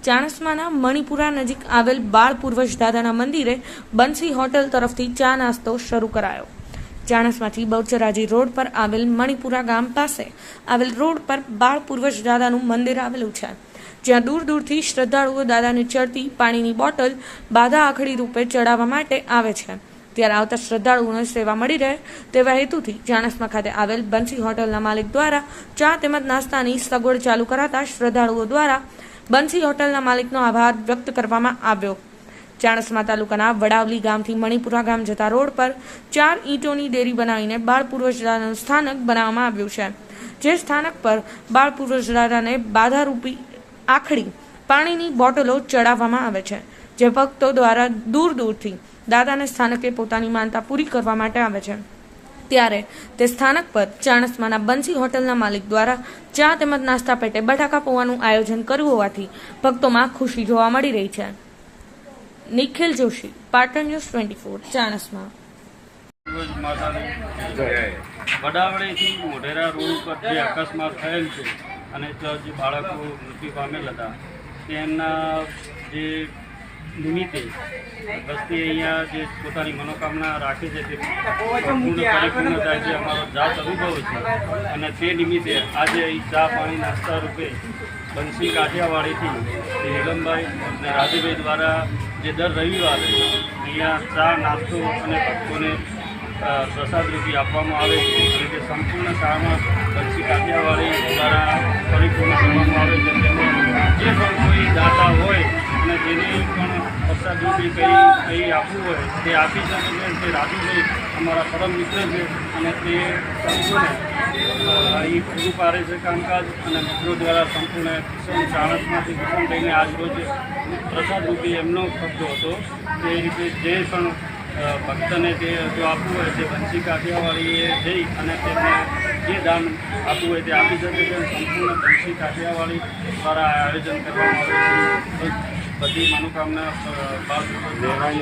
ચાણસ્માના મણિપુરા નજીક આવેલ બાળ પૂર્વજ દાદાના મંદિરે બંસી હોટલ તરફથી ચા નાસ્તો શરૂ કરાયો। ચાણસ્માથી બહુચરાજી રોડ પર આવેલ મણિપુરા ગામ પાસે આવેલ રોડ પર બાળ પૂર્વજ દાદાનું મંદિર આવેલું છે, જ્યાં દૂર દૂરથી શ્રદ્ધાળુઓ દાદાને ચડતી પાણીની બોટલ બાધા આખડી રૂપે ચડાવવા માટે આવે છે। ત્યારે આવતા શ્રદ્ધાળુઓને સેવા મળી રહે તેવા હેતુથી ચાણસ્મા ખાતે આવેલ બંસી હોટલના માલિક દ્વારા ચા તેમજ નાસ્તાની સગવડ ચાલુ કરાતા શ્રદ્ધાળુઓ દ્વારા બંસી હોટલના માલિકનો આભાર વ્યક્ત કરવામાં આવ્યો। ચાણસ્મા તાલુકાના વડાવલી ગામથી મણિપુરા ગામ જતા રોડ પર 4 ઈંટોની ડેરી બનાવીને બાળ પૂર્વજ દાદાનું સ્થાનક બનાવવામાં આવ્યું છે, જે સ્થાનક પર બાળ પૂર્વજ દાદાને બાધારૂપી આખડી પાણીની બોટલો ચડાવવામાં આવે છે, જે ભક્તો દ્વારા દૂર દૂરથી દાદાને સ્થાનકે પોતાની માનતા પૂરી કરવા માટે આવે છે। ત્યારે તે સ્થાનક પર ચાણસ્માના બંસી હોટલના માલિક દ્વારા ચા તેમજ નાસ્તા પેટે બટાકા પૌવાનું આયોજન કર્યું હોવાથી ભક્તોમાં ખુશી જોવા મળી રહી છે। નિખિલ જોશી, પાટણ ન્યૂઝ 24, ચાણસ્મા। વડાવળીથી મોઢેરા રોડ પર જે અકસ્માત થયેલ છે અને જે બાળકો મૃત્યુ પામેલ હતા તેમના જે નિમિત્તે વસ્તી અહીંયા જે પોતાની મનોકામના રાખે છે તે પૂર્ણ પરિપૂર્ણ થાય છે, અમારો જાત અનુભવ છે। અને તે નિમિત્તે આજે અહીં ચા પાણી નાસ્તા રૂપે બંસી કાઠિયાવાડીથી નીલમભાઈ અને રાજુભાઈ દ્વારા જે દર રવિવારે અહીંયા ચા નાસ્તો અને ભક્તોને પ્રસાદ રૂપી આપવામાં આવે છે અને તે સંપૂર્ણ શાળામાં બંસી કાઠિયાવાડી દ્વારા પરિપૂર્ણ કરવામાં આવે છે। તેમાં જે પણ કોઈ દાતા હોય અને જેને પણ પ્રસાદ રૂપી કંઈ આપવું હોય તે આપી શકે છે। તે રાજુભાઈ અમારા પરમ મિત્ર છે અને તે સંપૂર્ણ અહીં પૂરું પાડે છે કામકાજ અને મિત્રો દ્વારા સંપૂર્ણ કિશન ચાણસમાંથી કિશન થઈને આજરોજ પ્રસાદ રૂપી એમનો કબજો હતો। તે રીતે જે પણ ભક્તને તે જો આપવું હોય તે બંસી કાઠિયાવાડીએ જઈ અને તેમને જે દાન આપવું હોય તે આપી શકે છે। સંપૂર્ણ બંસી કાઠિયાવાડી દ્વારા આયોજન કરવામાં આવે છે, બધી મનોકામના બાળ પૂર્વજ